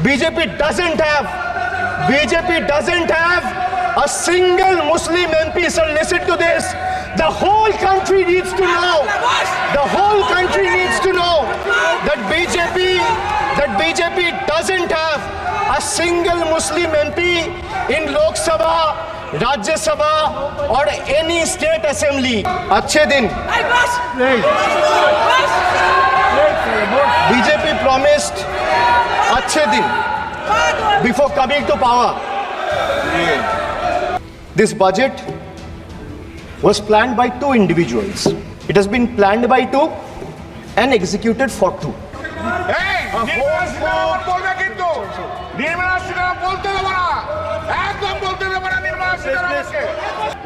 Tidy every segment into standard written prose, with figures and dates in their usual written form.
BJP doesn't have a single Muslim MP. So listen to this. The whole country needs to know. The whole country needs to know that BJP doesn't have a single Muslim MP in Lok Sabha, Rajya Sabha or any state assembly. अच्छे दिन. BJP promised अच्छे दिन before coming to power. This budget was planned by two individuals. It has been planned by two and executed for two.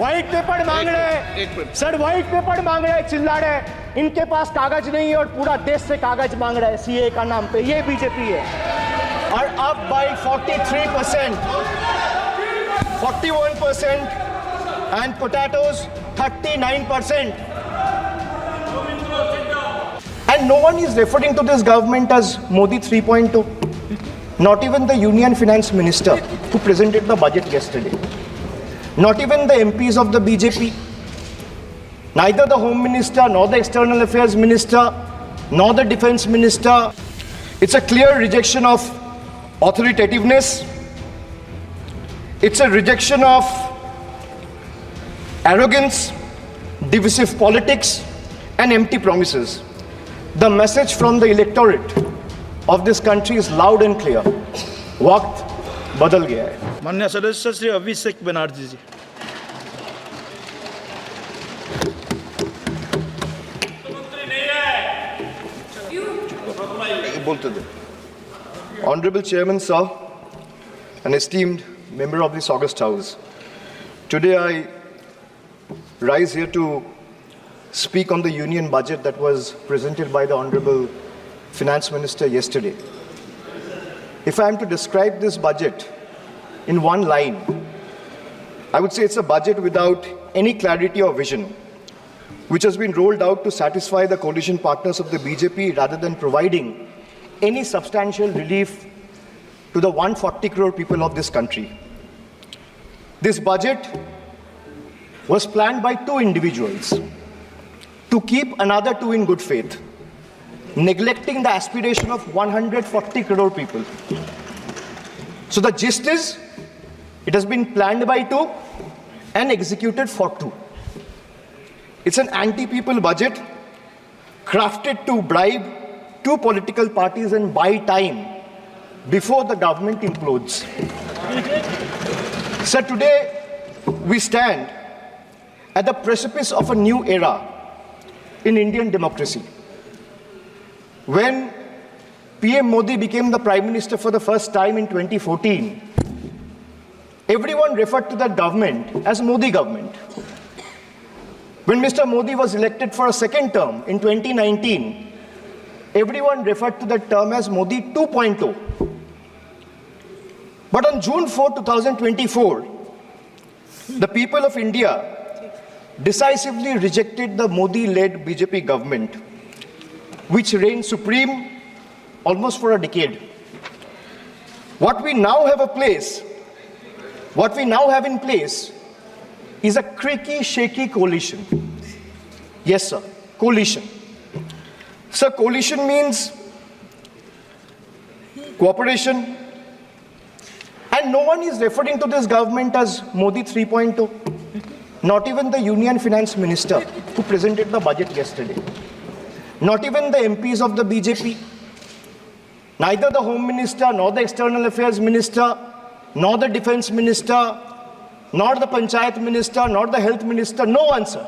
White paper मांग रहे sir, white paper मांग रहे, चिल्ला रहे इनके पास कागज नहीं है और पूरा देश से कागज मांग रहे सीए का नाम पे। ये बीजेपी है। और अब bye 43%, 41% and potatoes 39%. And no one is referring to this government as Modi 3.2. Not even the Union Finance Minister who presented the budget yesterday. Not even the MPs of the BJP. Neither the Home Minister, nor the External Affairs Minister, nor the Defense Minister. It's a clear rejection of authoritativeness. It's a rejection of arrogance, divisive politics, and empty promises. The message from the electorate of this country is loud and clear. वक्त बदल गया है। माननीय सदस्य श्री अभिषेक बनर्जी जी। Honorable Chairman, sir, an esteemed member of this August House, today I rise here to speak on the union budget that was presented by the Honorable Finance Minister yesterday. If I am to describe this budget in one line, I would say it's a budget without any clarity or vision, which has been rolled out to satisfy the coalition partners of the BJP rather than providing any substantial relief to the 140 crore people of this country. This budget was planned by two individuals to keep another two in good faith, neglecting the aspiration of 140 crore people. So the gist is, it has been planned by two and executed for two. It's an anti-people budget crafted to bribe two political parties and buy time before the government implodes. So today we stand at the precipice of a new era in Indian democracy. When PM Modi became the Prime Minister for the first time in 2014, everyone referred to that government as Modi government. When Mr. Modi was elected for a second term in 2019, everyone referred to that term as Modi 2.0. But on June 4, 2024, the people of India decisively rejected the Modi-led BJP government, which reigned supreme almost for a decade. What we now have in place is a creaky, shaky coalition. Yes, sir, coalition. Sir, coalition means cooperation, and no one is referring to this government as Modi 3.0. Not even the Union Finance Minister who presented the budget yesterday. Not even the MPs of the BJP. Neither the Home Minister, nor the External Affairs Minister, nor the Defense Minister, nor the Panchayat Minister, nor the Health Minister, no one, sir.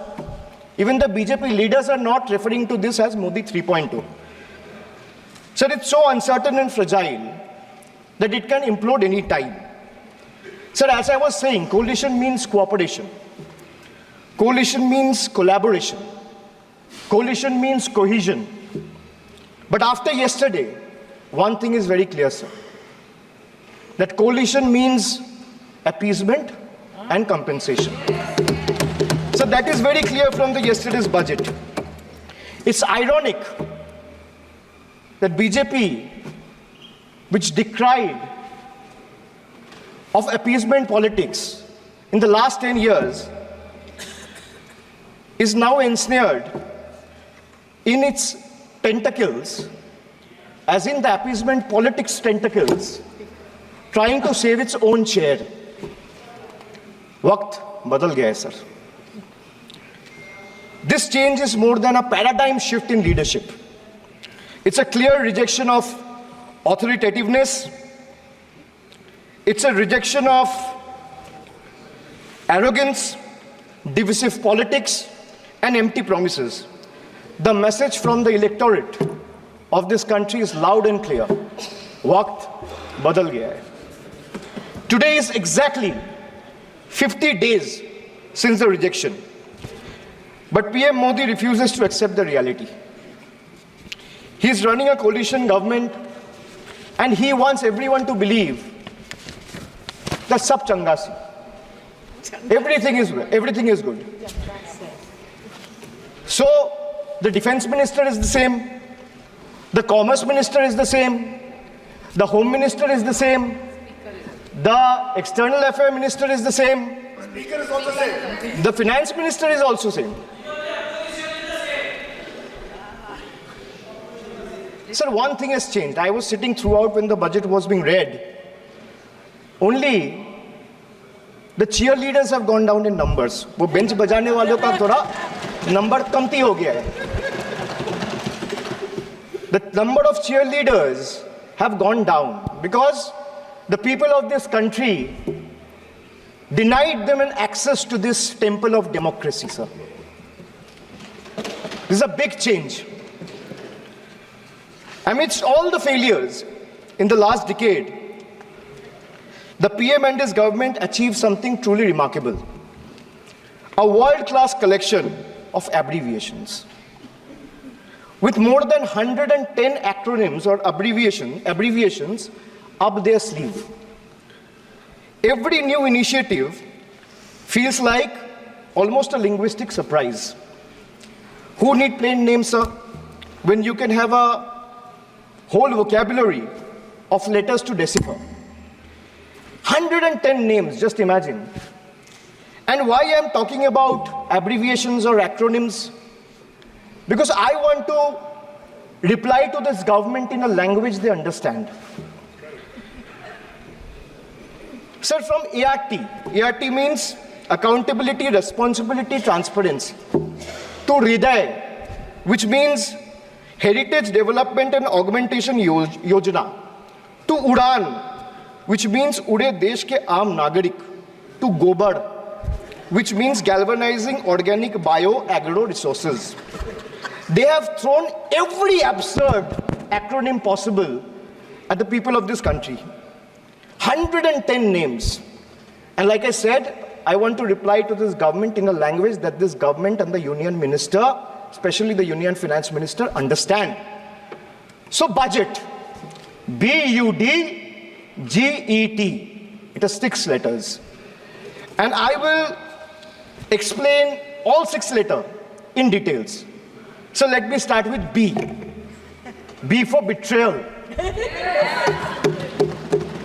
Even the BJP leaders are not referring to this as Modi 3.0. Sir, it's so uncertain and fragile that it can implode any time. Sir, as I was saying, coalition means cooperation. Coalition means collaboration. Coalition means cohesion. But after yesterday, one thing is very clear, sir. That coalition means appeasement and compensation. So that is very clear from the yesterday's budget. It's ironic that BJP which decried of appeasement politics in the last 10 years, is now ensnared in its tentacles, as in the appeasement politics tentacles, trying to save its own chair. Waqt badal gaya hai, sir. This change is more than a paradigm shift in leadership. It's a clear rejection of authoritativeness. It's a rejection of arrogance, divisive politics, and empty promises. The message from the electorate of this country is loud and clear. Waqt badal gaya hai. Today is exactly 50 days since the rejection. But PM Modi refuses to accept the reality. He is running a coalition government and he wants everyone to believe that sab changa si. Everything is good. So the defense minister is the same, the commerce minister is the same, the home minister is the same, the external affairs minister is the same, Speaker is also same. the finance minister is also same. Sir, one thing has changed. I was sitting throughout when the budget was being read. Only the cheerleaders have gone down in numbers. वो bench बजाने वालों का थोड़ा number कमती हो गया है. The number of cheerleaders have gone down because the people of this country denied them an access to this temple of democracy, sir. This is a big change. Amidst all the failures in the last decade, the PM and his government achieved something truly remarkable. A world-class collection of abbreviations. With more than 110 acronyms or abbreviations up their sleeve. Every new initiative feels like almost a linguistic surprise. Who need plain names, sir, when you can have a whole vocabulary of letters to decipher? 110 names, just imagine. And why I'm talking about abbreviations or acronyms? Because I want to reply to this government in a language they understand. Sir, from ART. ART means accountability, responsibility, transparency. To Hriday, which means Heritage Development and Augmentation Yojana. To Udan, which means Ude Desh ke Aam Nagarik. To Gobar, which means galvanizing organic bio-agro resources. They have thrown every absurd acronym possible at the people of this country. 110 names. And like I said, I want to reply to this government in a language that this government and the union minister, especially the union finance minister, understand. So budget, B-U-D-G-E-T. It has 6 letters. And I will explain all 6 letters in details. So let me start with B. B for betrayal.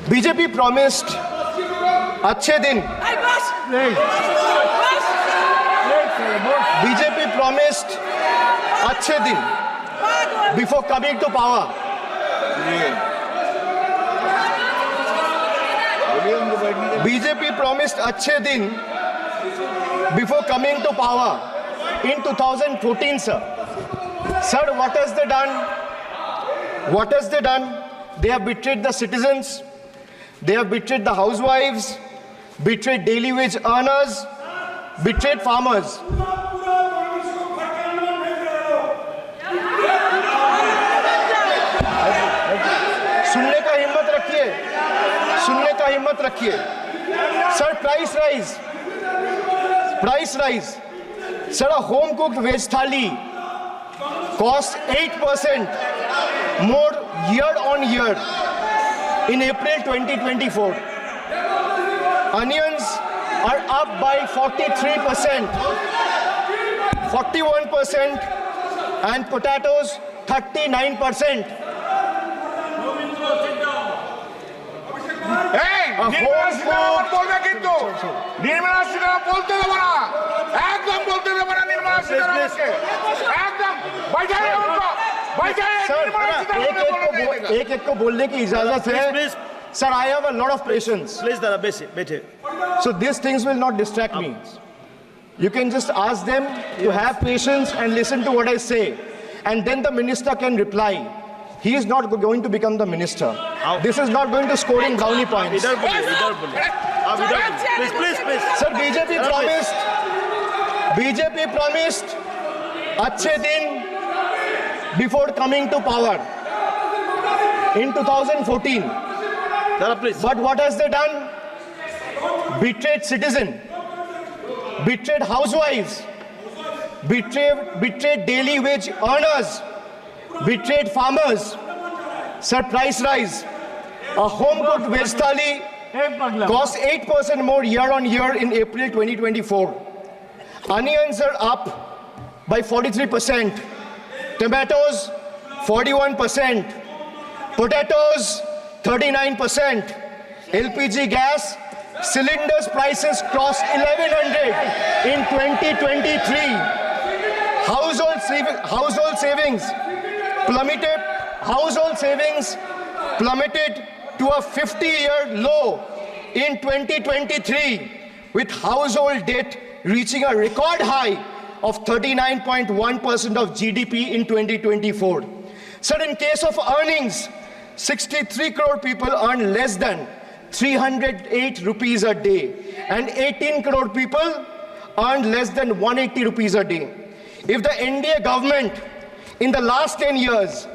BJP promised अच्छे दिन. BJP promised अच्छे दिन before coming to power. BJP promised अच्छे दिन before coming to power in 2014, sir. Sir, what has they done? What has they done? They have betrayed the citizens. They have betrayed the housewives, betrayed daily wage earners, betrayed farmers. सुनने का हिम्मत रखिए. Sir, price rise. Sir, a home cooked veg thali costs 8% more year on year in April 2024. Onions are up by 43%, 41%, and potatoes 39%. Nirmala Sitharaman বলবে কিন্তু নির্মলা সীতারামন বলতে দেবো না, একদম বলতে দেবো না নির্মলা সীতারামনকে, একদম बैठाइए उनको, बैठाइए सर निर्मला सीतारमण को बोलने देगा। एक को बोलने की इजाजत है Please. Sir I have a lot of patience please दादा बैठे so these things will not distract me you can just ask them to have patience and listen to what I say and then the minister can reply he is not going to become the minister this is not going to score in brownie points इधर बोलिए please sir BJP promised अच्छे दिन before coming to power in 2014 दादा please but what has they done betrayed citizen betrayed housewives betrayed daily wage earners betrayed farmers sir price rise a home cooked veg thali costs 8% more year on year in April 2024 onions are up by 43%, tomatoes 41%, potatoes 39%, LPG gas cylinders prices crossed 1100 in 2023. Household savings plummeted to a 50-year low in 2023 with household debt reaching a record high of 39.1% of GDP in 2024. Sir, in case of earnings, 63 crore people earn less than 308 rupees a day and 18 crore people earn less than 180 rupees a day. If the NDA government in the last 10 years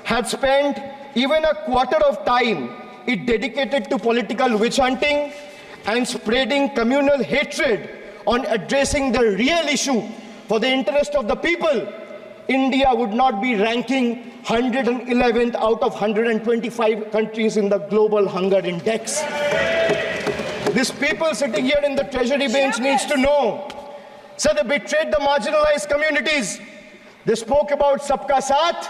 had spent even a quarter of time it dedicated to political witch hunting and spreading communal hatred on addressing the real issue for the interest of the people, India would not be ranking 111th out of 125 countries in the global hunger index. These people sitting here in the treasury bench needs to know. So they betrayed the marginalized communities. They spoke about Sabka Saath,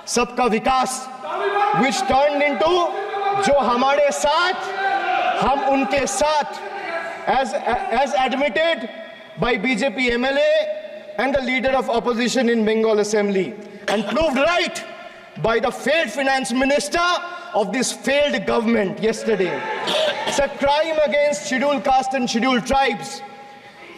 Sabka Vikas, which turned into Jo Hamare Saath, Hum Unke Saath, as admitted by BJP MLA and the leader of opposition in Bengal Assembly and proved right by the failed finance minister of this failed government yesterday. So crime against scheduled caste and scheduled tribes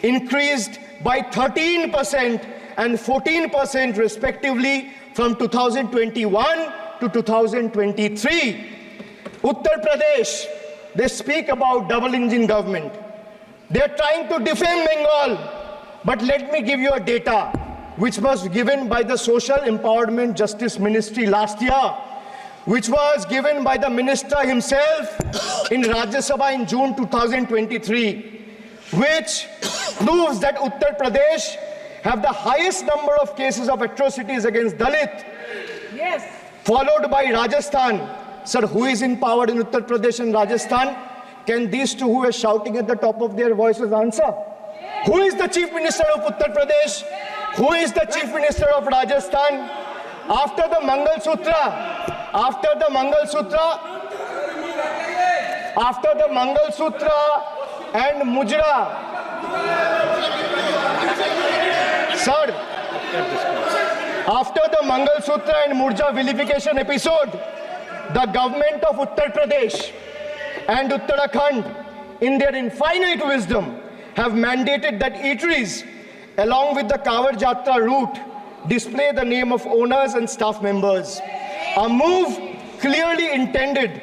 increased by 13% and 14% respectively from 2021 to 2023. Uttar Pradesh, they speak about double engine government. They are trying to defame Bengal. But let me give you a data which was given by the Social Empowerment Justice Ministry last year, which was given by the minister himself in Rajya Sabha in June 2023, which proves that Uttar Pradesh have the highest number of cases of atrocities against Dalit, followed by Rajasthan. Sir, who is in power in Uttar Pradesh and Rajasthan? Can these two who are shouting at the top of their voices answer? Who is the Chief Minister of Uttar Pradesh? Who is the Chief Minister of Rajasthan? After the Mangal Sutra and Mujra, sir, after the Mangal Sutra and Murja vilification episode, the government of Uttar Pradesh and Uttarakhand, in their infinite wisdom, have mandated that eateries, along with the Kawar Jatra route, display the name of owners and staff members. A move clearly intended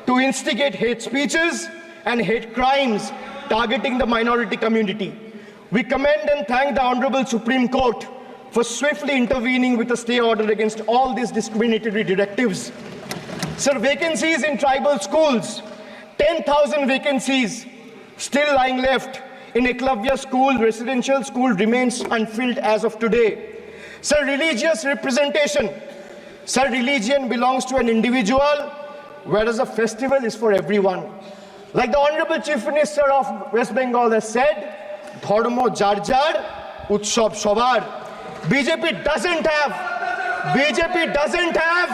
to instigate hate speeches and hate crimes targeting the minority community. We commend and thank the Honorable Supreme Court for swiftly intervening with a stay order against all these discriminatory directives. Sir, vacancies in tribal schools, 10,000 vacancies still lying left in Eklavya school, residential school remains unfilled as of today. Sir, religious representation. Sir, religion belongs to an individual, whereas a festival is for everyone. Like the Honorable Chief Minister of West Bengal has said, Dharmo jar jar, Utsav shobar. BJP doesn't have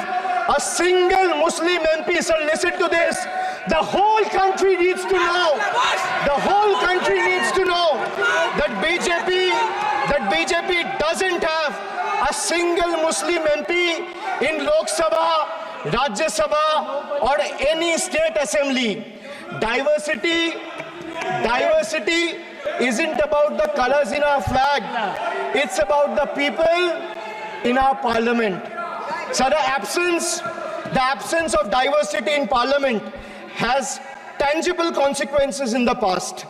a single Muslim MP, sir, listen to this. The whole country needs to know. The whole country needs to know that BJP doesn't have a single Muslim MP in Lok Sabha, Rajya Sabha, or any state assembly. Diversity isn't about the colors in our flag. It's about the people in our parliament. So the absence of diversity in parliament has tangible consequences in the past.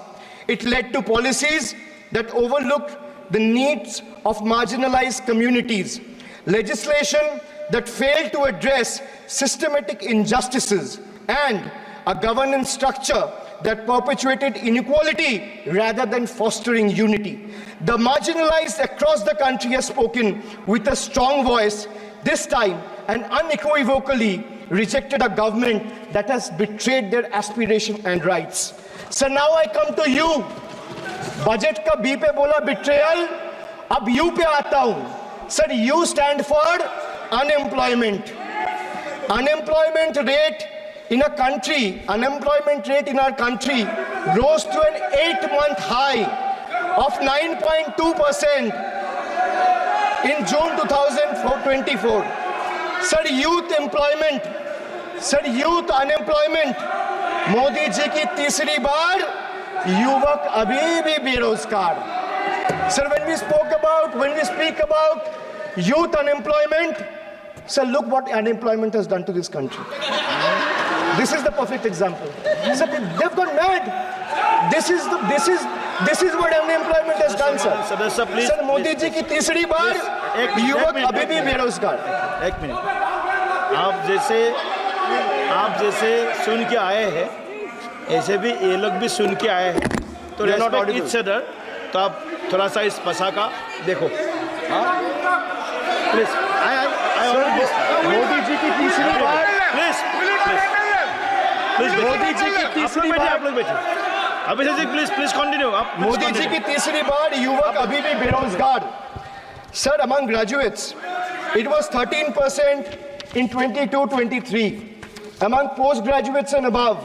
It led to policies that overlooked the needs of marginalized communities, legislation that failed to address systematic injustices, and a governance structure that perpetuated inequality rather than fostering unity. The marginalized across the country have spoken with a strong voice, this time and unequivocally rejected a government that has betrayed their aspiration and rights. So now I come to you. Budget का B पे बोला betrayal, अब U पे आता हूँ. Sir, U stand for unemployment. Unemployment rate in our country rose to an 8-month high of 9.2% in June 2024. Sir, youth unemployment, Modi ji की तीसरी बार युवक अभी भी बेरोजगार. Sir, when we speak about youth unemployment, sir, look what unemployment has done to this country. This is the perfect example. Sir, they've gone mad. This is what unemployment has done, sir. सदस्य please. Sir, Modi ji की तीसरी बार युवक अभी भी बेरोजगार. एक minute. आप जैसे सुन के आए हैं, ऐसे भी ये लोग भी सुन के आए हैं. तो रेस्पेक्ट ईच अदर. तो आप थोड़ा सा इस भाषा का देखो. प्लीज. मोदी जी की तीसरी बार प्लीज मोदी जी की तीसरी बार आप लोग बैठे. Abhishek ji please continue. आप मोदी जी की तीसरी बार युवक अभी भी बेरोजगार. Sir, among graduates, it was 13% in 22-23. Among postgraduates and above,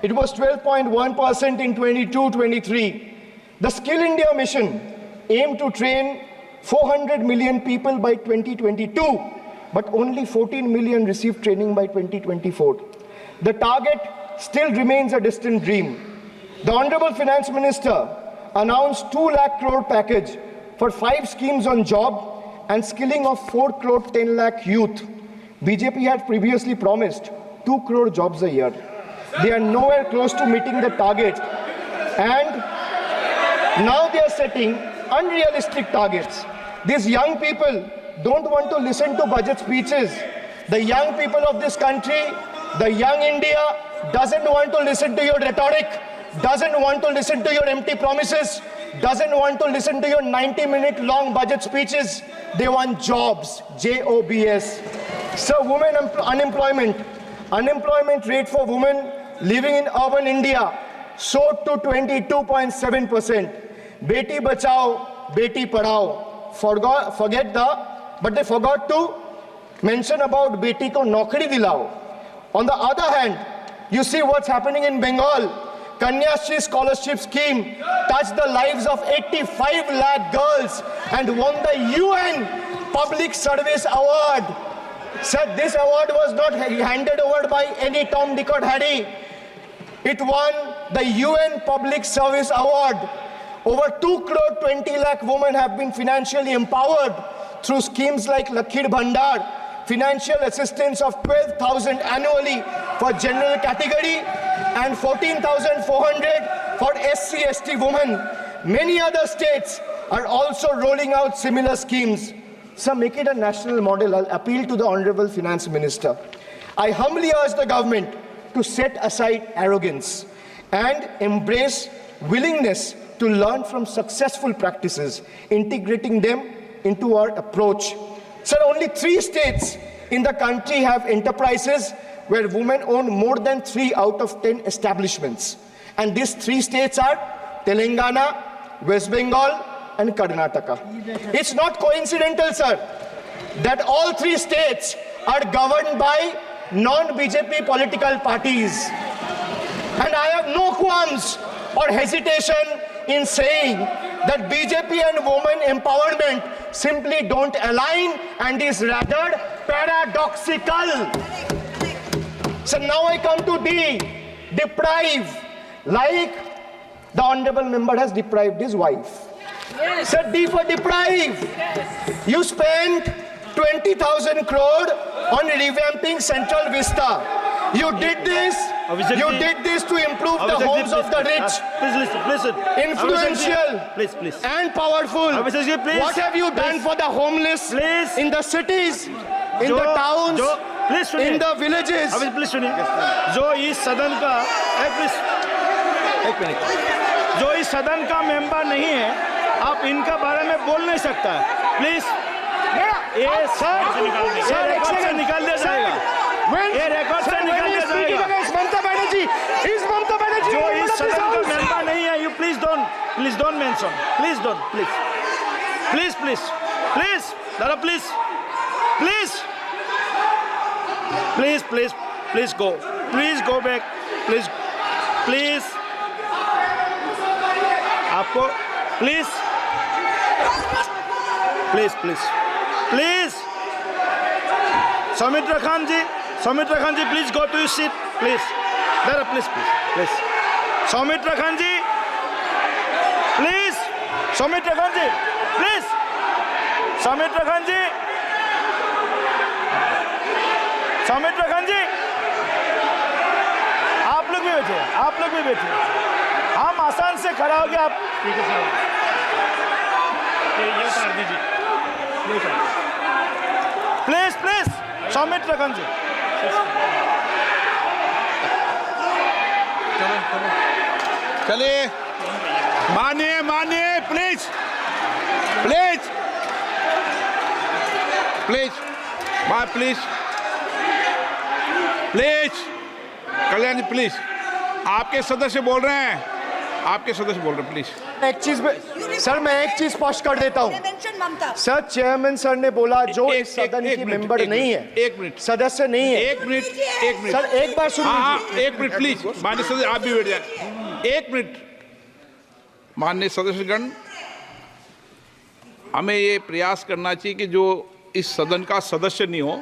it was 12.1% in 22-23. The Skill India mission aimed to train 400 million people by 2022, but only 14 million received training by 2024. The target still remains a distant dream. The Honorable Finance Minister announced 2 lakh crore package for 5 schemes on job and skilling of 4 crore 10 lakh youth. BJP had previously promised 2 crore jobs a year. They are nowhere close to meeting the target, and now they are setting unrealistic targets. These young people don't want to listen to budget speeches. The young people of this country, the young India, doesn't want to listen to your rhetoric, doesn't want to listen to your empty promises, doesn't want to listen to your 90-minute long budget speeches. They want jobs, J-O-B-S. So women unemployment rate for women living in urban India soared to 22.7%. Beti Bachao, Beti Padhao. But they forgot to mention about Beti ko Naukri Dilao. On the other hand, you see what's happening in Bengal. Kanyashri scholarship scheme touched the lives of 85 lakh girls and won the UN Public Service Award. Said this award was not handed over by any Tom, Dick or Harry. It won the UN Public Service Award. Over 2 crore 20 lakh women have been financially empowered through schemes like Lakhir Bhandar, financial assistance of 12,000 annually for general category and 14,400 for SC/ST women. Many other states are also rolling out similar schemes. So make it a national model. I'll appeal to the Honorable Finance Minister. I humbly urge the government to set aside arrogance and embrace willingness to learn from successful practices, integrating them into our approach. Sir, only 3 states in the country have enterprises where women own more than 3 out of 10 establishments. And these 3 states are Telangana, West Bengal, and Karnataka. It's not coincidental, sir, that all 3 states are governed by non-BJP political parties. And I have no qualms or hesitation in saying that BJP and women empowerment simply don't align and is rather paradoxical. So now I come to D, deprive, like the honorable member has deprived his wife. Sir, D for deprive. You spent 20,000 crore on revamping Central Vista. You did this to improve the homes of the rich, Please listen. influential, Please. and powerful. Abhishek ji, please. What have you done for the homeless Please. in the cities, in the towns, please सुनिए, in the villages? अभी please सुनिए, जो इस सदन का एक minute, जो इस सदन का मेंबर नहीं है, आप इनका बारे में बोल नहीं सकता है, प्लीज। ये सर रिकॉर्ड से निकाल दिया जाएगा, ये रिकॉर्ड से निकाल दिया जाएगा। ममता बनर्जी, जो इस सदन का मेंबर नहीं है, you please don't mention, please Dada please go back, please आपको please Soumitra Khan ji please go to your seat, please Dada please Soumitra Khan ji please आप लोग भी बैठे, हम आसान से खड़ा हो गए, आप ठीक है साहब, ये उतार दीजिए, प्लीज सौमित्र खान जी। चलिए मानिए प्लीज कल्याण जी प्लीज, आपके सदस्य बोल रहे हैं, प्लीज। सर मैं एक चीज स्पष्ट कर देता हूँ। सर चेयरमैन सर ने बोला जो इस सदन की मेंबर नहीं है, एक मिनट, सदस्य नहीं है। एक मिनट सर एक बार सुनिए। हाँ, एक मिनट प्लीज, माननीय सदस्य आप भी बैठ जाए, एक मिनट। माननीय सदस्यगण, हमें ये प्रयास करना चाहिए कि जो इस सदन का सदस्य नहीं हो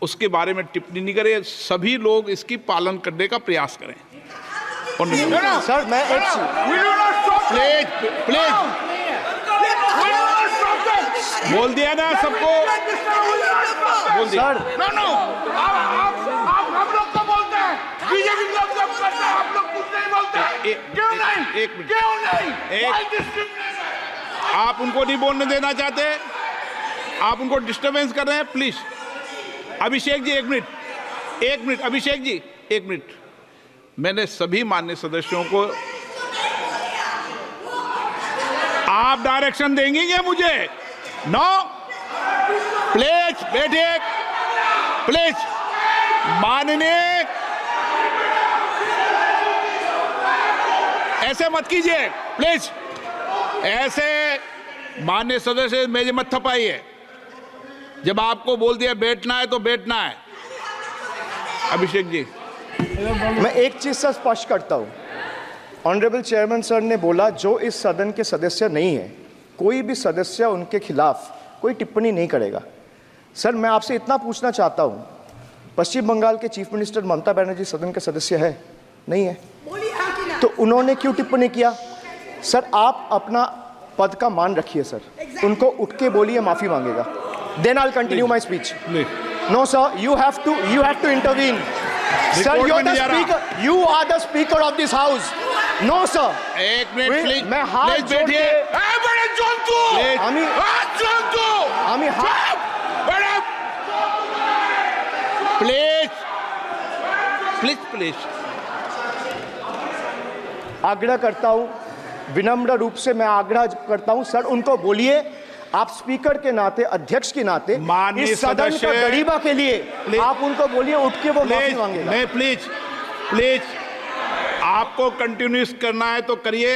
उसके बारे में टिप्पणी नहीं करें, सभी लोग इसकी पालन करने का प्रयास करें। सर मैं एक प्लीज बोल दिया ना सबको, बोल दिया। सर आप हम लोग को बोलते हैं, बीजेपी लोग सब करते हैं, आप लोग कुछ नहीं बोलते। क्यों नहीं? एक मिनट, क्यों नहीं? आप उनको नहीं बोलने देना चाहते, आप उनको डिस्टर्बेंस कर रहे हैं, प्लीज। अभिषेक जी एक मिनट, अभिषेक जी एक मिनट। मैंने सभी माननीय सदस्यों को, आप डायरेक्शन देंगे क्या मुझे? नो, प्लीज बैठिए, प्लीज। माननीय, ऐसे मत कीजिए प्लीज, ऐसे माननीय सदस्य मेरे मत थपाइए। जब आपको बोल दिया बैठना है तो बैठना है। अभिषेक जी मैं एक चीज से स्पष्ट करता हूँ। ऑनरेबल चेयरमैन सर ने बोला जो इस सदन के सदस्य नहीं है, कोई भी सदस्य उनके खिलाफ कोई टिप्पणी नहीं करेगा। सर मैं आपसे इतना पूछना चाहता हूँ, पश्चिम बंगाल के चीफ मिनिस्टर ममता बनर्जी सदन के सदस्य है? नहीं है, तो उन्होंने क्यों टिप्पणी किया? सर आप अपना पद का मान रखिए सर, उनको उठ के बोलिए माफी मांगेगा। Then I'll continue my speech. No, sir. You have to intervene. Sir, you're the speaker. You are the speaker of this house. No, sir. एक मिनट प्लीज, मैं हाथ जोड़ के प्लीज आग्रह करता हूँ, विनम्र रूप से मैं आग्रह करता हूँ सर, उनको बोलिए आप स्पीकर के नाते, अध्यक्ष के नाते इस सदन का गरिमा के लिए आप उनको बोलिए उठ के वो माफी मांगेगा। नहीं प्लीज आपको कंटिन्यूस करना है तो करिए,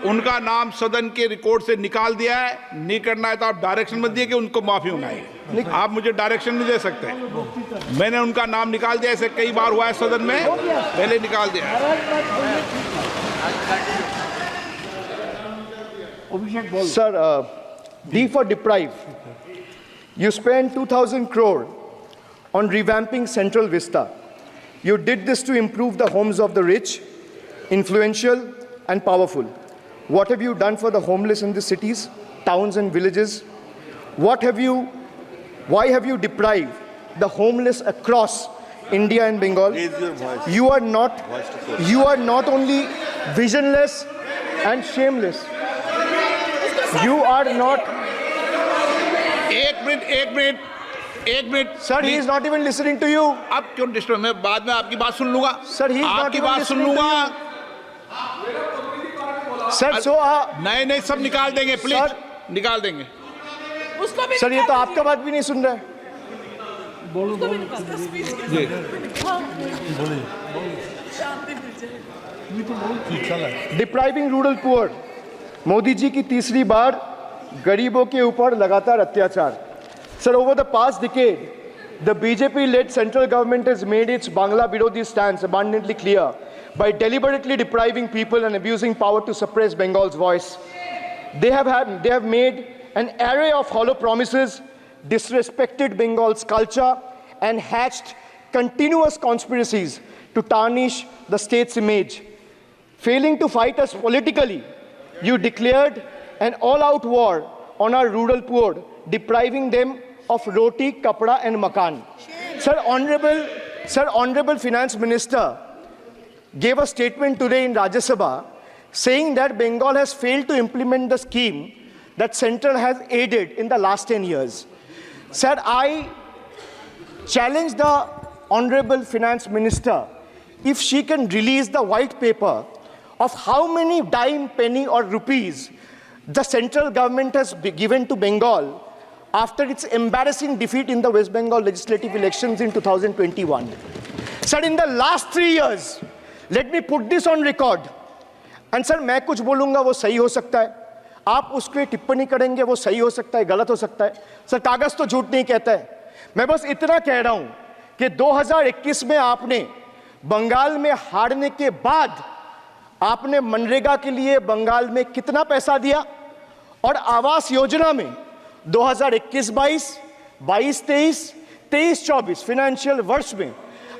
उनका नाम सदन के रिकॉर्ड से निकाल दिया है, नहीं करना है तो आप डायरेक्शन मत दिए कि उनको माफी मंगाएंगे। आप मुझे डायरेक्शन नहीं दे सकते। मैंने उनका नाम निकाल दिया, ऐसे कई बार हुआ है सदन में, पहले निकाल दिया है। Sir, D for deprive. You spent 2,000 crore on revamping Central Vista. You did this to improve the homes of the rich, influential, and powerful. What have you done for the homeless in the cities, towns, and villages? Why have you deprived the homeless across India and Bengal? You are not only visionless and shameless. You are not. एक minute Sir, he is not even listening to you. अब क्यों disturb? मैं बाद में आपकी बात सुन लूंगा। Sir, he is not आपकी even बात सुन listening to लूंगा। Sir, so नहीं सब निकाल देंगे, प्लीज Sir, निकाल देंगे। सर ये तो आपका बात भी नहीं सुन रहा है। Depriving rural poor, Modi ji की तीसरी बार गरीबों के ऊपर लगातार अत्याचार। Sir, over the past decade, the BJP-led central government has made its Bangla Birodi stance abundantly clear by deliberately depriving people and abusing power to suppress Bengal's voice. They have made an array of hollow promises, disrespected Bengal's culture, and hatched continuous conspiracies to tarnish the state's image. Failing to fight us politically, you declared an all-out war on our rural poor, depriving them of roti, kapda, and makan. Sir, Honorable Finance Minister gave a statement today in Rajya Sabha saying that Bengal has failed to implement the scheme that Central has aided in the last 10 years. Sir, I challenge the Honorable Finance Minister if she can release the white paper of how many dime, penny, or rupees the central government has given to Bengal after its embarrassing defeat in the West Bengal legislative elections in 2021. Sir, in the last 3 years, let me put this on record. And sir, मैं कुछ बोलूँगा वो सही हो सकता है, आप उसके टिप्पणी करेंगे वो सही हो सकता है, गलत हो सकता है। सर, कागज़ तो झूठ नहीं कहता है। मैं बस इतना कह रहा हूँ कि 2021 में आपने बंगाल में हारने के बाद आपने मनरेगा के लिए बंगाल में कितना पैसा दिया, और आवास योजना में 2021-22, 22-23, 23-24 फाइनेंशियल वर्ष में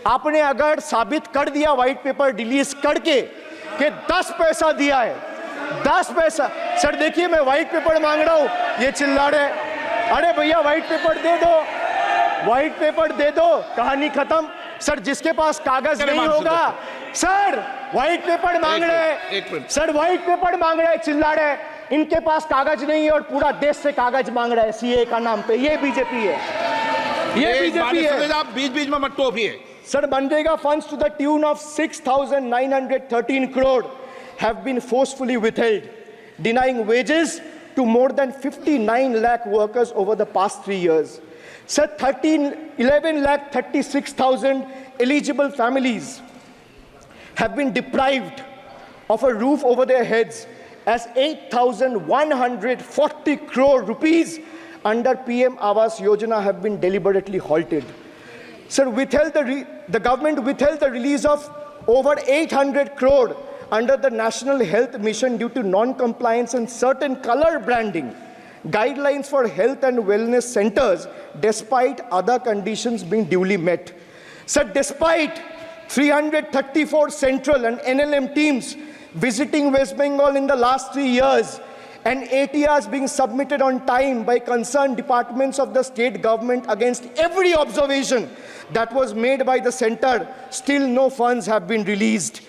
आपने अगर साबित कर दिया व्हाइट पेपर रिलीज करके कि 10 पैसा दिया है, 10 पैसा। सर देखिए, मैं व्हाइट पेपर मांग रहा हूं, ये चिल्ला रहे, अरे भैया व्हाइट पेपर दे दो, व्हाइट पेपर दे दो, कहानी खत्म। सर जिसके पास कागज नहीं होगा, सर व्हाइट पेपर मांग रहे, सर व्हाइट पेपर मांग रहे, चिल्ला रहे, इनके पास कागज नहीं है और पूरा देश से कागज मांग रहा है सीए का नाम पे। ये बीजेपी है, ये बीजेपी है। आप बीच-बीच में मत टोकिए। Sir, Manrega funds to the tune of 6,913 crore have been forcefully withheld, denying wages to more than 59 lakh workers over the past 3 years. Sir, 11 lakh 36,000 eligible families have been deprived of a roof over their heads as 8,140 crore rupees under PM Awas Yojana have been deliberately halted. Sir, the government withheld the release of over 800 crore under the National Health Mission due to non-compliance and certain color branding guidelines for health and wellness centers, despite other conditions being duly met. Sir, despite 334 central and NLM teams visiting West Bengal in the last 3 years, and ATRs being submitted on time by concerned departments of the state government against every observation that was made by the center, still no funds have been released.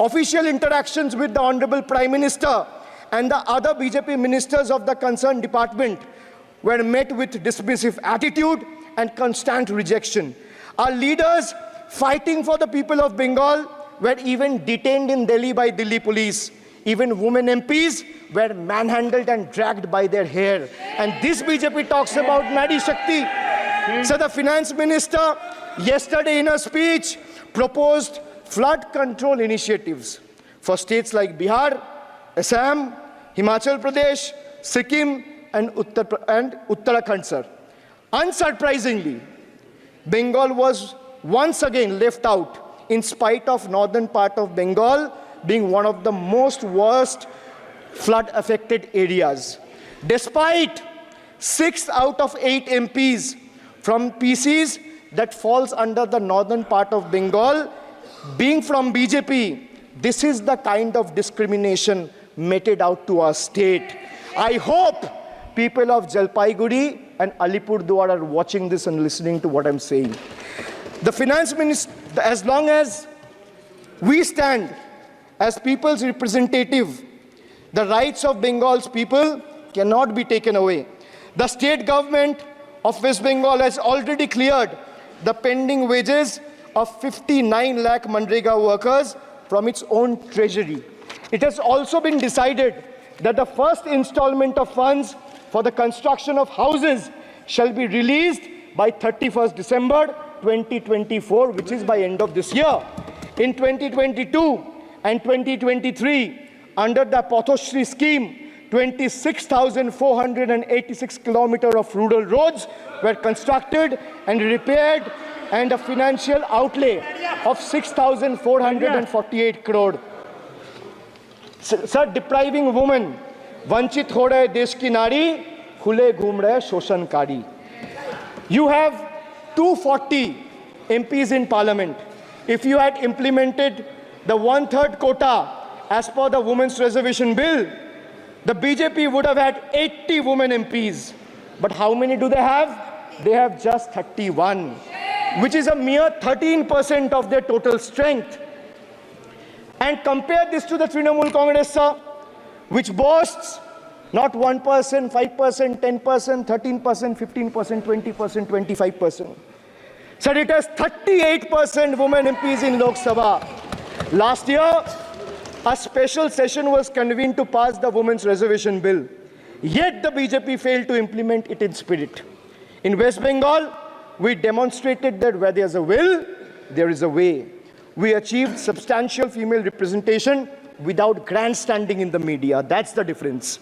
Official interactions with the Honorable Prime Minister and the other BJP ministers of the concerned department were met with dismissive attitude and constant rejection. Our leaders fighting for the people of Bengal were even detained in Delhi by Delhi police. Even women MPs were manhandled and dragged by their hair. And this BJP talks about Nari Shakti. So the finance minister yesterday in a speech proposed flood control initiatives for states like Bihar, Assam, Himachal Pradesh, Sikkim, and Uttarakhand, sir. Unsurprisingly, Bengal was once again left out in spite of northern part of Bengal being one of the most worst flood affected areas. Despite 6 out of 8 MPs from PCs that falls under the northern part of Bengal being from BJP, this is the kind of discrimination meted out to our state. I hope people of Jalpaiguri and Alipurduar are watching this and listening to what I'm saying. The finance minister, as long as we stand as people's representative, the rights of Bengal's people cannot be taken away. The state government of West Bengal has already cleared the pending wages of 59 lakh Manrega workers from its own treasury. It has also been decided that the first installment of funds for the construction of houses shall be released by 31st December 2024, which is by end of this year. In 2022 and 2023, under the Pathoshri scheme, 26,486 kilometers of rural roads were constructed and repaired, and a financial outlay of 6,448 crore. Sir, depriving women, vanchit ho rahe desh ki nari, khule ghum rahe shoshankari. You have 240 MPs in parliament. If you had implemented the 1/3 quota as per the Women's Reservation Bill, the BJP would have had 80 women MPs. But how many do they have? They have just 31, which is a mere 13% of their total strength. And compare this to the Trinamool Congress, sir, which boasts not 1%, 5%, 10%, 13%, 15%, 20%, 25%. Sir, it has 38% women MPs in Lok Sabha. Last year, a special session was convened to pass the Women's Reservation Bill. Yet the BJP failed to implement it in spirit. In West Bengal, we demonstrated that where there's a will, there is a way. We achieved substantial female representation without grandstanding in the media. That's the difference.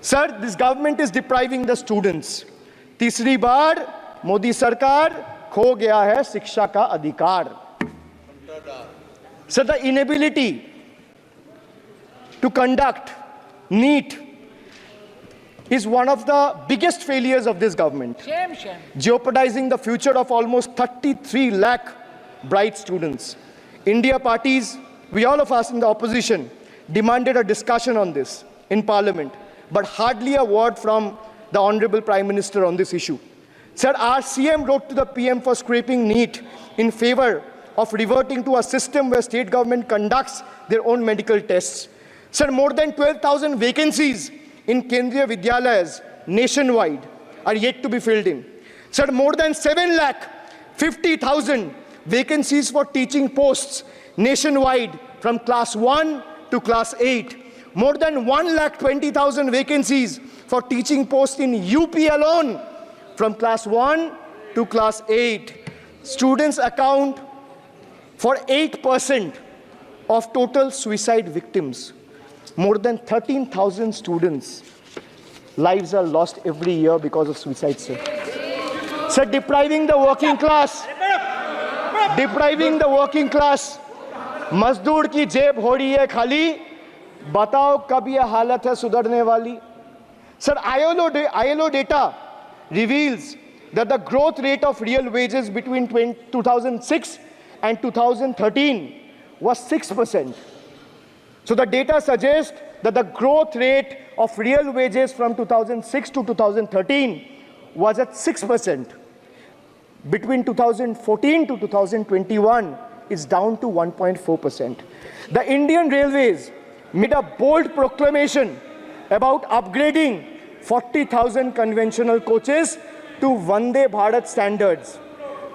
Sir, this government is depriving the students. तीसरी बार मोदी सरकार खो गया है शिक्षा का अधिकार. Sir, the inability to conduct NEET is one of the biggest failures of this government, jeopardizing the future of almost 33 lakh bright students. India parties, we all of us in the opposition, demanded a discussion on this in parliament, but hardly a word from the Honorable Prime Minister on this issue. Sir, our CM wrote to the PM for scrapping NEET in favor of reverting to a system where state government conducts their own medical tests. Sir, more than 12,000 vacancies in Kendriya Vidyalayas nationwide are yet to be filled in. Sir, more than 7,50,000 vacancies for teaching posts nationwide from class 1 to class 8. More than 1,20,000 vacancies for teaching posts in UP alone from class 1 to class 8. Students account for 8% of total suicide victims. More than 13,000 students' lives are lost every year because of suicide, sir. Sir, depriving the working class, मजदूर की जेब हो रही है खाली, बताओ कब ये हालत है सुधरने वाली? Sir, ILO data reveals that the growth rate of real wages between 2006 and 2013 was 6%. So the data suggests that the growth rate of real wages from 2006 to 2013 was at 6%. Between 2014 to 2021 is down to 1.4%. The Indian Railways made a bold proclamation about upgrading 40,000 conventional coaches to Vande Bharat standards,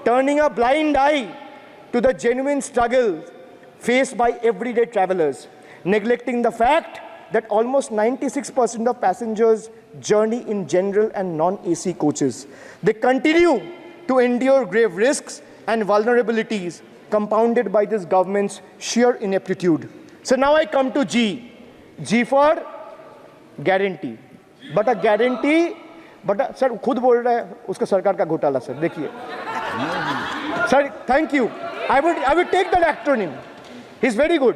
turning a blind eye to the genuine struggle faced by everyday travelers, neglecting the fact that almost 96% of passengers journey in general and non-AC coaches. They continue to endure grave risks and vulnerabilities compounded by this government's sheer ineptitude. So now I come to G. G for guarantee. But a guarantee but sir खुद बोल रहा है उसका सरकार का घोटाला sir, देखिए sir, thank you, I would take that acronym, he is very good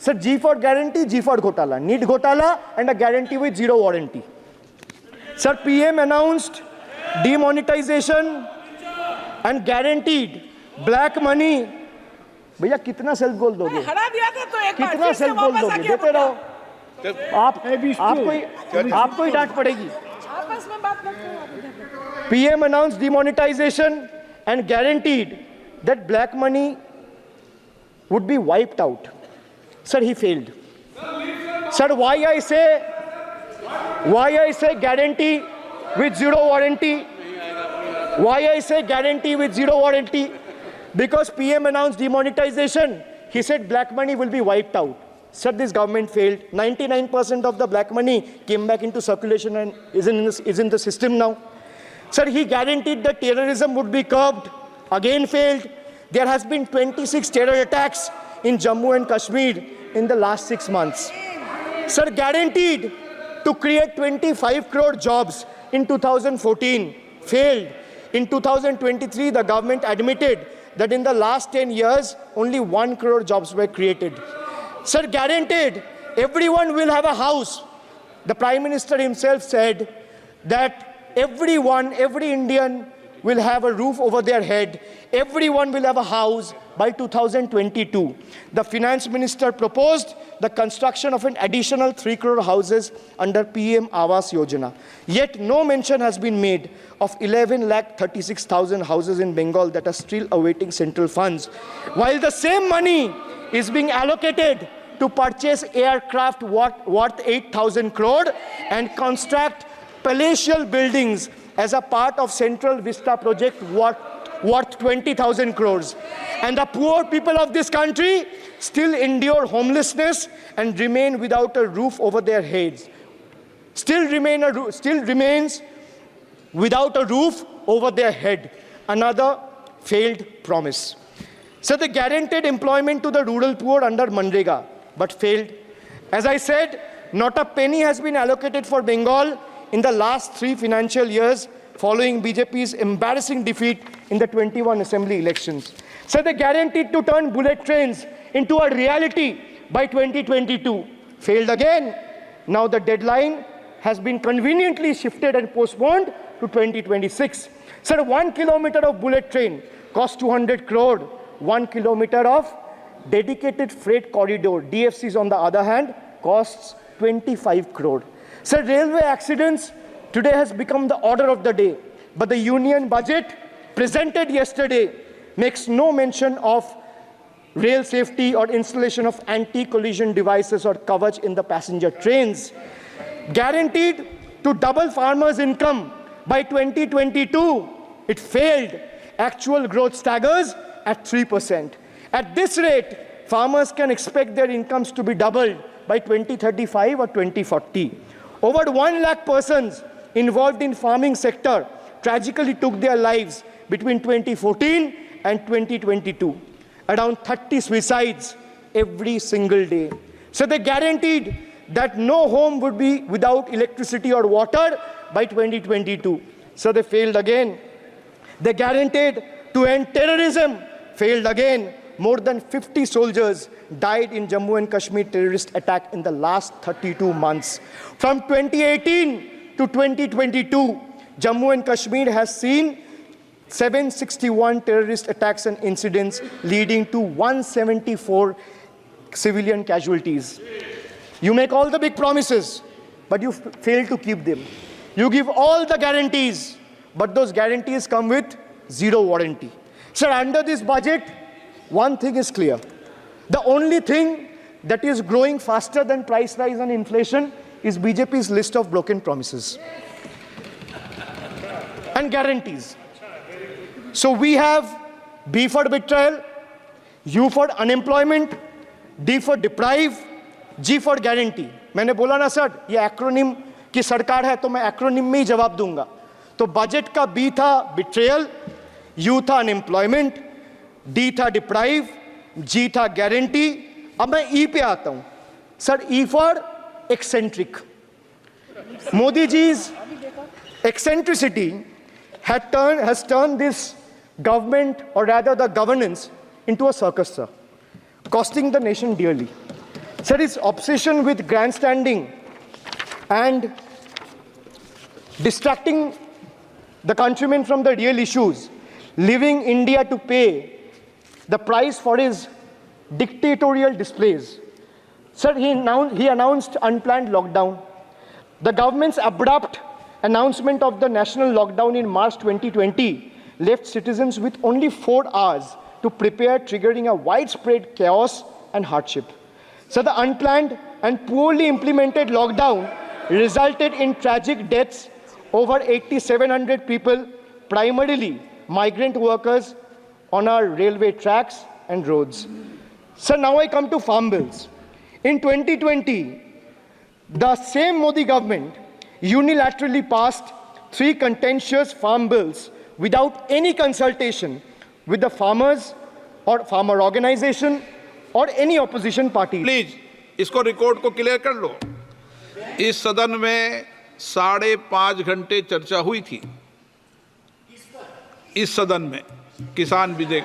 sir. G for guarantee, G for घोटाला, need घोटाला and a guarantee with zero warranty. Sir, PM announced demonetization and guaranteed black money. भैया कितना self goal दोगे, हरा दिया था तो एक बार कितना फिर से सेल्फ गोल वापस दोगे, आके देते बोला। रहो आपको ही डांट पड़ेगी. आपस में बात करते हैं. PM announced demonetization and guaranteed that black money would be wiped out. Sir, he failed. Sir, why I say guarantee with zero warranty? Why I say guarantee with zero warranty? Because PM announced demonetization. He said black money will be wiped out. Sir, this government failed. 99% of the black money came back into circulation and is in the system now. Sir, he guaranteed that terrorism would be curbed. Again failed. There has been 26 terror attacks in Jammu and Kashmir in the last 6 months. Sir, guaranteed to create 25 crore jobs in 2014. Failed. In 2023, the government admitted that in the last 10 years, only 1 crore jobs were created. Sir, guaranteed everyone will have a house. The Prime Minister himself said that everyone, every Indian will have a roof over their head. Everyone will have a house by 2022. The Finance Minister proposed the construction of an additional 3 crore houses under PM Awas Yojana. Yet no mention has been made of 11,36,000 houses in Bengal that are still awaiting central funds. While the same money is being allocated to purchase aircraft worth 8,000 crore and construct palatial buildings as a part of Central Vista project worth 20,000 crores. And the poor people of this country still endure homelessness and remain without a roof over their heads. Still remains without a roof over their head. Another failed promise. So they guaranteed employment to the rural poor under Manrega, but failed. As I said, not a penny has been allocated for Bengal in the last 3 financial years following BJP's embarrassing defeat in the 21 assembly elections. So they guaranteed to turn bullet trains into a reality by 2022. Failed again. Now the deadline has been conveniently shifted and postponed to 2026. Sir, 1 kilometer of bullet train costs 200 crore. 1 kilometer of dedicated freight corridor, DFCs on the other hand, costs 25 crore. Sir, railway accidents today has become the order of the day. But the union budget presented yesterday makes no mention of rail safety or installation of anti-collision devices or Kavach in the passenger trains. Guaranteed to double farmers' income by 2022. It failed. Actual growth staggers at 3%. At this rate, farmers can expect their incomes to be doubled by 2035 or 2040. Over 1 lakh persons involved in farming sector tragically took their lives between 2014 and 2022. Around 30 suicides every single day. So they guaranteed that no home would be without electricity or water by 2022. So they failed again. They guaranteed to end terrorism. Failed again. More than 50 soldiers died in Jammu and Kashmir terrorist attack in the last 32 months. From 2018 to 2022, Jammu and Kashmir has seen 761 terrorist attacks and incidents leading to 174 civilian casualties. You make all the big promises, but you fail to keep them. You give all the guarantees, but those guarantees come with zero warranty. Sir, under this budget, one thing is clear. The only thing that is growing faster than price rise and inflation is BJP's list of broken promises and guarantees. So we have B for betrayal, U for unemployment, D for deprive, G for guarantee. मैंने बोला ना sir, ये acronym की सरकार है तो मैं acronym में ही जवाब दूंगा. तो बजट का B था betrayal, U था unemployment, D था deprive, G था guarantee. अब मैं E पे आता हूं. Sir, E for eccentric. Modi ji's eccentricity has turned this government, or rather the governance, into a circus, sir, costing the nation dearly. Sir, its obsession with grandstanding and distracting the countrymen from the real issues, leaving India to pay the price for his dictatorial displays. Sir, he announced unplanned lockdown. The government's abrupt announcement of the national lockdown in March 2020 left citizens with only 4 hours to prepare, triggering a widespread chaos and hardship. So the unplanned and poorly implemented lockdown resulted in tragic deaths. Over 8,700 people, primarily migrant workers, on our railway tracks and roads. So now I come to farm bills. In 2020, the same Modi government unilaterally passed 3 contentious farm bills without any consultation with the farmers or farmer organization or any opposition party. Please इसको record को clear कर लो। इस सदन में 5.5 घंटे चर्चा हुई थी, इस सदन में किसान विधेयक।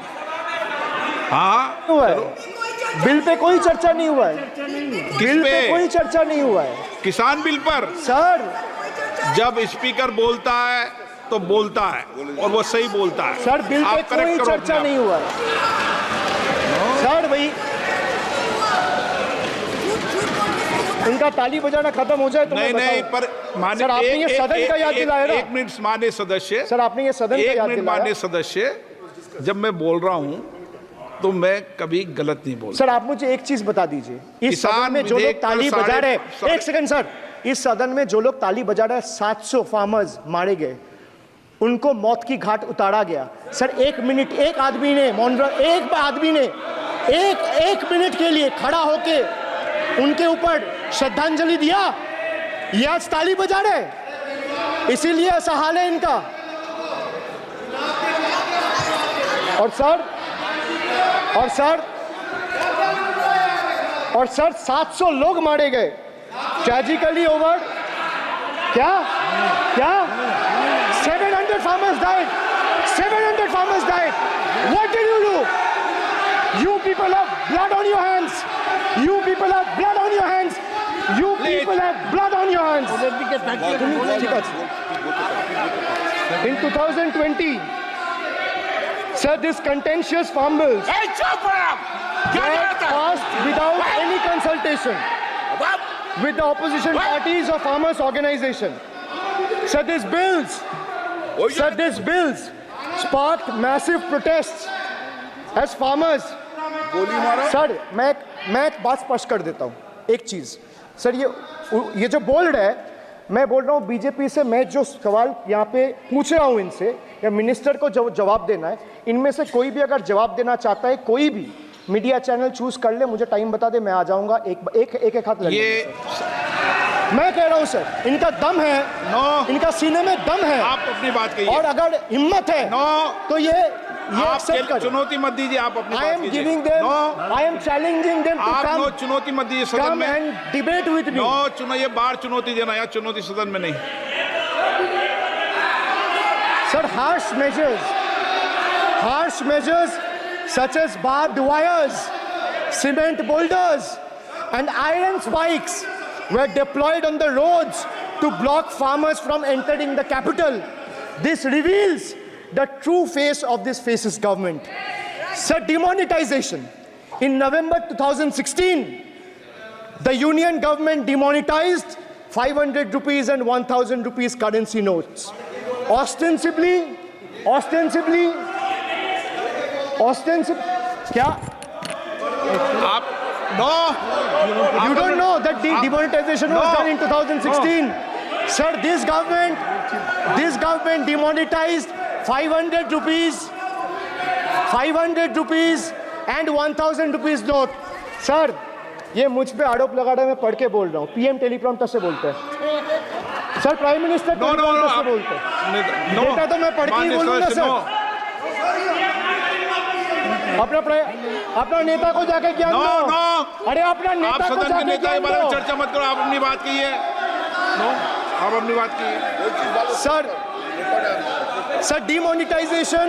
हाँ, हुआ है बिल पे कोई चर्चा नहीं हुआ है, बिल पे कोई चर्चा नहीं हुआ है किसान बिल पर। सर। जब स्पीकर बोलता है तो बोलता है और वो सही बोलता है। सर, बिल पे आप कोई correct करो चर्चा अपने नहीं हुआ है सर। भाई इनका ताली बजाना खत्म हो जाए तो नहीं मैं नहीं, बताऊं। पर माननीय सर, आपने ये सदन का याद दिलाया ना। एक मिनट माननीय सदस्य, सर, आपने ये सदन का एक याद मिनट दिलाया। माननीय सदस्य, जब मैं बोल रहा हूं तो मैं कभी गलत नहीं बोलता। सर, आप मुझे एक चीज बता दीजिए, इस किसान सदन में जो लोग विधेयक पर ताली बजा रहे हैं, साढ़े- एक सेकंड सर, इस सदन में जो लोग ताली बजा रहे हैं, 700 फार्मर्स मारे गए, उनको मौत की घाट उतारा गया। सर, 1 मिनट, एक आदमी ने एक मिनट के लिए खड़ा होके उनके ऊपर श्रद्धांजलि दिया। ये आज ताली बजा रहे, इसीलिए ऐसा हाल है इनका। और सर 700 लोग मारे गए, ट्रेजिकली ओवर। क्या 700 farmers died. 700 farmers died. What did you do? You people have blood on your hands. You people have blood on your hands. You people have blood on your hands. In 2020, sir, this contentious farm bills were passed without any consultation with the opposition parties or farmers' organization. Sir, these bills sparked massive protests as farmers. Sir, मैं एक बात स्पष्ट कर देता हूँ, एक चीज। Sir, ये जो बोल रहा है, मैं बोल रहा हूँ बीजेपी से, मैं जो सवाल यहाँ पे पूछ रहा हूँ इनसे, या मिनिस्टर को जवाब देना है, इनमें से कोई भी अगर जवाब देना चाहता है, कोई भी मीडिया चैनल चूज कर ले, मुझे टाइम बता दे, मैं आ जाऊंगा। एक हाथ लगे। मैं कह रहा हूं सर, इनका दम है, इनका सीने में दम है। आप अपनी बात कहिए, और अगर हिम्मत है तो ये एक्सेप्ट करें। चुनौती मत दीजिए, आप अपनी बात कीजिए। I am challenging them to आप come, नो चुनौती मत दीजिए सदन में। and debate with me. ये बार चुनौती देना, या चुनौती सदन में नहीं। Sir, harsh measures such as barbed wires, cement boulders, and iron spikes were deployed on the roads to block farmers from entering the capital. This reveals the true face of this fascist government. Sir, demonetization. In November 2016, the union government demonetized 500 rupees and 1000 rupees currency notes. Ostensibly, क्या? आप You don't know that the demonetization was done in 2016. Sir, this government demonetized 500 rupees and 1000 rupees note. Sir, ये मुझ पे आरोप लगा रहा है, मैं पढ़ के बोल रहा हूँ। पीएम टेलीप्रॉम्प्टर से बोलते हैं। सर, प्राइम मिनिस्टर टेलीप्रॉम्प्टर से बोलते हैं। बेटा तो मैं पढ़ के ही बोलूंगा सर। अपना नेता को जाके ज्ञान दो। अरे अपना नेता को जाके ज्ञान दो। चर्चा मत करो, आप अपनी बात कीजिए। आप अपनी बात कीजिए। Sir, demonetization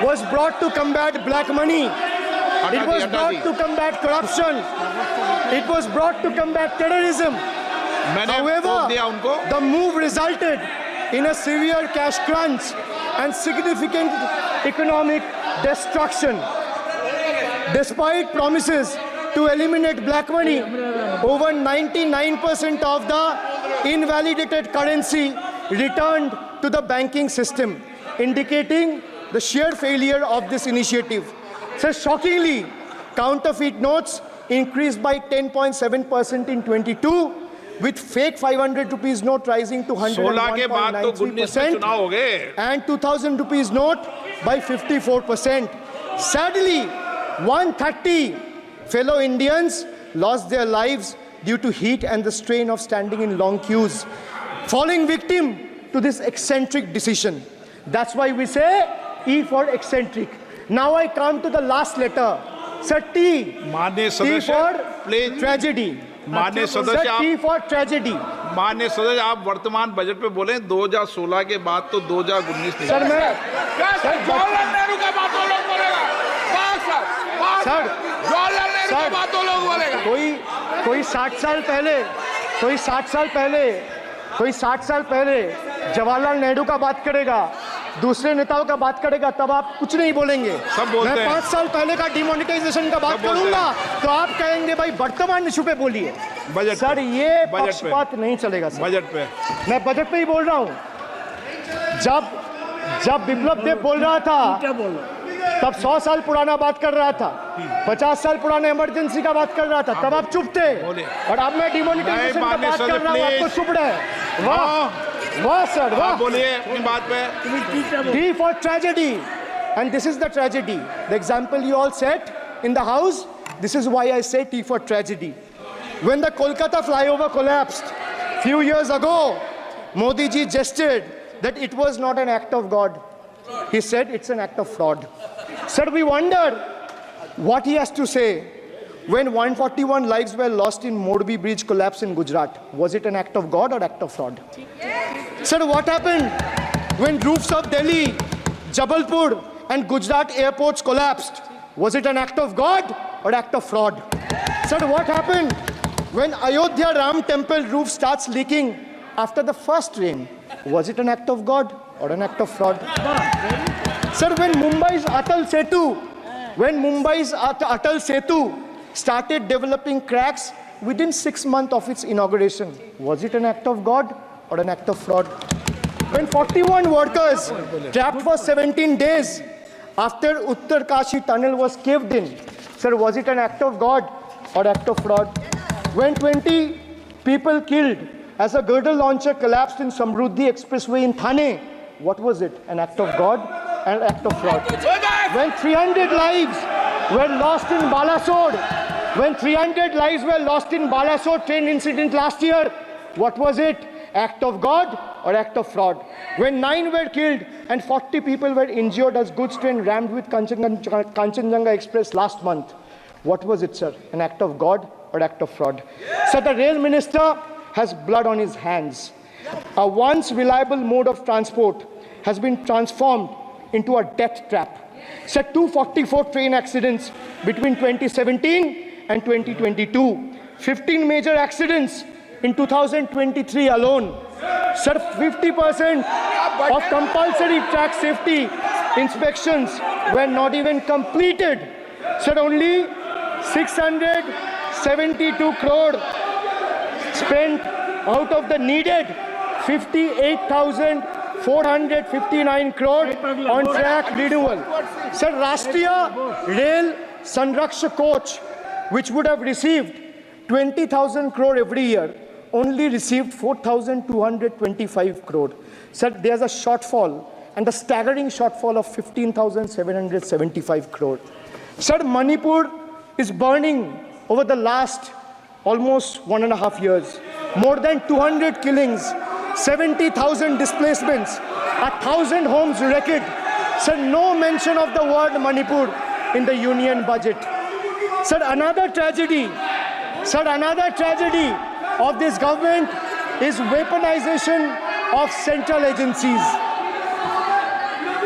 was brought to combat black money. It was brought to combat corruption. It was brought to combat terrorism. मैंने However, रोक दिया उनको। the move resulted in a severe cash crunch and significant economic destruction. Despite promises to eliminate black money, over 99% of the invalidated currency returned to the banking system, indicating the sheer failure of this initiative. So shockingly, counterfeit notes increased by 10.7% in 22, with fake 500 rupees note rising to 16 के बाद तो 19 में चुनाव हो गए। and 2000 rupees note by 54%. Sadly, 130 fellow Indians lost their lives due to heat and the strain of standing in long queues, falling victim to this eccentric decision. That's why we say E for eccentric. Now I come to the last letter. Sir, T. माननीय T सदस्य for please. tragedy. माननीय Sir, सदस्य T आप for tragedy. माननीय सदस्य आप वर्तमान budget पे बोले 2016 के बाद तो 2019 नहीं। Sir, मैं जवाहरलाल नेहरू का बात वो लोग बोलेगा। बस सर जवाहरलाल नेहरू का बात वो लोग बोलेगा। कोई 60 साल पहले जवाहरलाल नेहरू का बात करेगा, दूसरे नेताओं का बात करेगा, तब आप कुछ नहीं बोलेंगे। सब बोलते मैं हैं। 5 साल पहले का डिमोनेटाइजेशन का बात सब बोलते करूंगा तो आप कहेंगे भाई वर्तमान इशू पे बोलिए। बजट सर पे। ये बजट पे। पक्षपात नहीं चलेगा सर। बजट पे मैं बजट पे ही बोल रहा हूं। जब बिप्लब देव बोल रहा था तब 100 साल पुराना बात कर रहा था, 50 साल पुराने इमरजेंसी का बात कर रहा था, तब आप चुप थे। और अब मैं डिमोनेटाइजेशन का बात कर रहा हूं, आपको चुप रहे। वाह सर वाह। आप बोलिए अपनी बात पे। T for tragedy. And this is the tragedy. The example you all set in the house, this is why I say T for tragedy. When the Kolkata flyover collapsed few years ago, Modi ji gestured that it was not an act of God. He said it's an act of fraud. Sir, we wonder what he has to say when 141 lives were lost in Morbi Bridge collapse in Gujarat. Was it an act of God or act of fraud? Sir, what happened when roofs of Delhi, Jabalpur and Gujarat airports collapsed? Was it an act of God or act of fraud? Sir, what happened when Ayodhya Ram temple roof starts leaking after the first rain? Was it an act of God or an act of fraud? Sir, when Mumbai's Atal Setu started developing cracks within 6 months of its inauguration, was it an act of God or an act of fraud? When 41 workers trapped for 17 days after Uttarkashi tunnel was caved in, sir, was it an act of God or act of fraud? When 20 people killed as a girdle launcher collapsed in Samruddhi Expressway in Thane, what was it? An act of God and an act of fraud? When 300 lives were lost in Balasore train incident last year, what was it? Act of God or act of fraud? When 9 were killed and 40 people were injured as goods train rammed with Kanchenjunga Express last month, what was it, sir? An act of God or act of fraud? So the rail minister has blood on his hands. A once reliable mode of transport has been transformed into a death trap. So 244 train accidents between 2017 and 2022. 15 major accidents in 2023 alone. Sir, 50% of compulsory track safety inspections were not even completed. Sir, only 672 crore spent out of the needed 58,459 crore on track renewal. Sir, Rashtriya Rail Sanraksha coach, which would have received 20,000 crore every year, only received 4,225 crore. Sir, there's a shortfall, and a staggering shortfall of 15,775 crore. Sir, Manipur is burning over the last almost 1.5 years. More than 200 killings, 70,000 displacements, 1,000 homes wrecked. Sir, no mention of the word Manipur in the union budget. Sir, another tragedy of this government is weaponization of central agencies.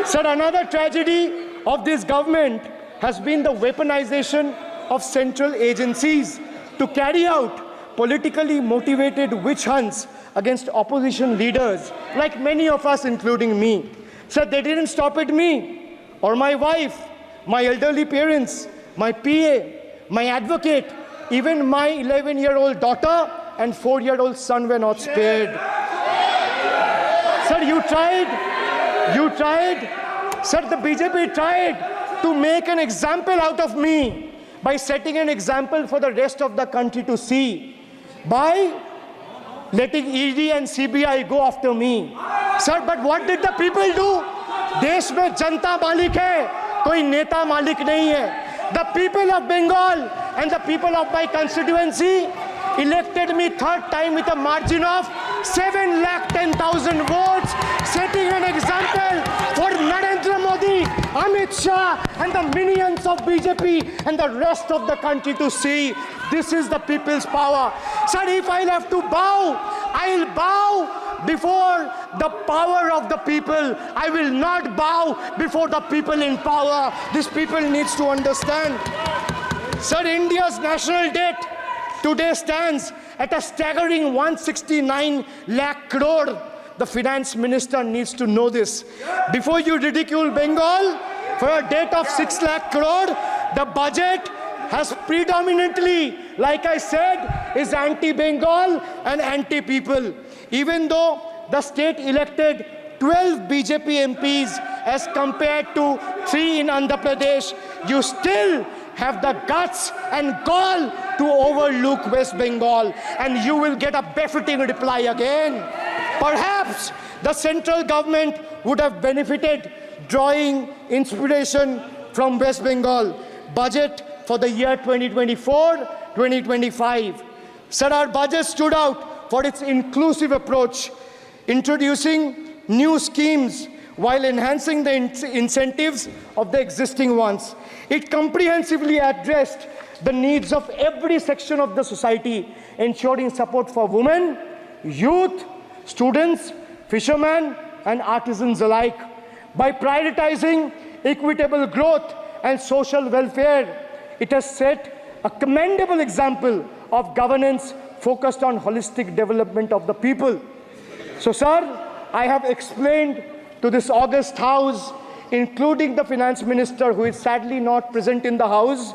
Sir, another tragedy of this government has been the weaponization of central agencies to carry out politically motivated witch hunts against opposition leaders, like many of us, including me. Sir, they didn't stop at me or my wife, my elderly parents, my PA, my advocate, even my 11-year-old daughter and 4-year-old son were not spared. Sir, you tried, sir, the BJP tried to make an example out of me by setting an example for the rest of the country to see, by letting ED and CBI go after me. Sir, but what did the people do? देश में जनता मालिक है, कोई नेता मालिक नहीं है. The people of Bengal and the people of my constituency elected me third time with a margin of 710,000 votes, setting an example for Narendra Modi, Amit Shah and the minions of BJP and the rest of the country to see. This is the people's power. Sir, if I'll have to bow, I'll bow before the power of the people. I will not bow before the people in power. This people needs to understand. Sir, India's national debt today stands at a staggering 169 lakh crore. The finance minister needs to know this. Before you ridicule Bengal for a debt of 6 lakh crore, the budget has predominantly, like I said, is anti-Bengal and anti-people. Even though the state elected 12 BJP MPs as compared to 3 in Andhra Pradesh, you still have the guts and gall to overlook West Bengal, and you will get a befitting reply again. Perhaps the central government would have benefited drawing inspiration from West Bengal budget for the year 2024-2025. Sir, our budget stood out for its inclusive approach, introducing new schemes while enhancing the incentives of the existing ones. It comprehensively addressed the needs of every section of the society, ensuring support for women, youth, students, fishermen, and artisans alike. By prioritizing equitable growth and social welfare, it has set a commendable example of governance focused on holistic development of the people. So, sir, I have explained to this august house, including the finance minister, who is sadly not present in the house,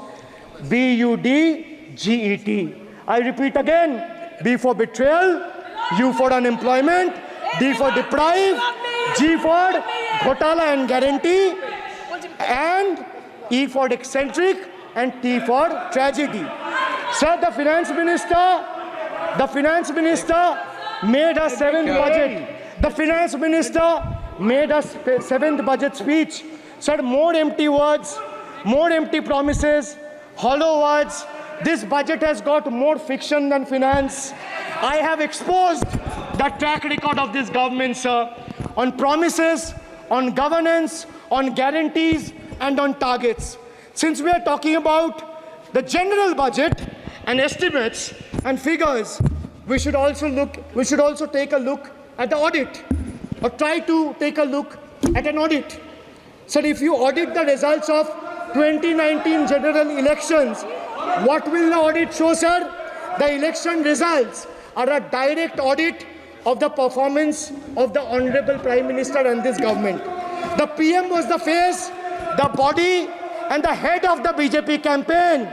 BUDGET. I repeat again, B for betrayal, U for unemployment, D for deprive, G for ghotala and guarantee, and E for eccentric, and T for tragedy. Sir, the finance minister made a seventh budget. The finance minister made a seventh budget speech. Sir, more empty words, more empty promises, hollow words. This budget has got more fiction than finance. I have exposed the track record of this government, sir, on promises, on governance, on guarantees, and on targets. Since we are talking about the general budget and estimates and figures, we should also take a look at the audit, or try to take a look at an audit. So if you audit the results of 2019 general elections, what will the audit show, sir? The election results are a direct audit of the performance of the Honorable Prime Minister and this government. The PM was the face, the body, and the head of the BJP campaign,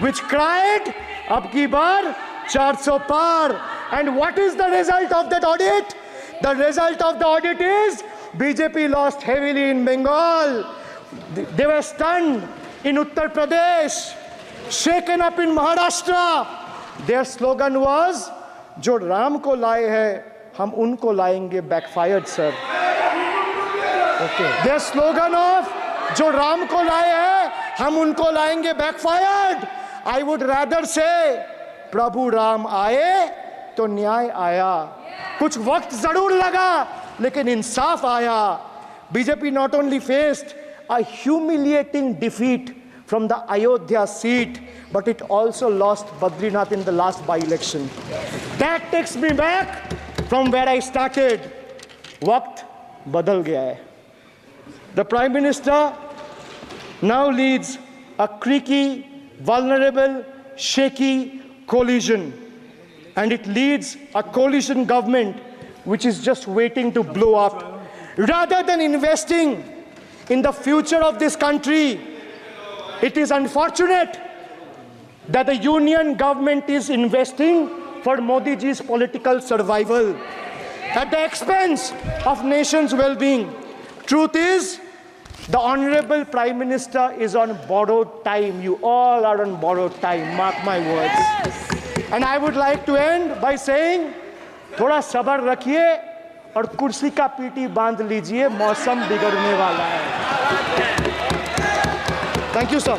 which cried, "Ab ki baar 400 par." And what is the result of that audit? The result of the audit is BJP lost heavily in Bengal. They were stunned in Uttar Pradesh, shaken up in Maharashtra. Their slogan was, "Jo Ram ko laaye hai, hum unko laayenge," backfired, sir. Okay. Their slogan of "Jo Ram ko laaye hai, hum unko laayenge," backfired. I would rather say, "Prabhu Ram aaye, to न्याय आया." कुछ वक्त जरूर लगा, लेकिन इंसाफ आया. BJP not only faced a humiliating defeat from the Ayodhya seat, but it also lost Badrinath in the last by-election. That takes me back from where I started. वक्त बदल गया है. The Prime Minister now leads a creaky, vulnerable, shaky coalition. And it leads a coalition government which is just waiting to blow up. Rather than investing in the future of this country, it is unfortunate that the union government is investing for Modi ji's political survival at the expense of nation's well-being. Truth is, the Honorable Prime Minister is on borrowed time. You all are on borrowed time, mark my words. And I would like to end by saying, थोड़ा सब्र रखिए और कुर्सी का PT बांध लीजिए, मौसम बिगड़ने वाला है. Thank you, sir.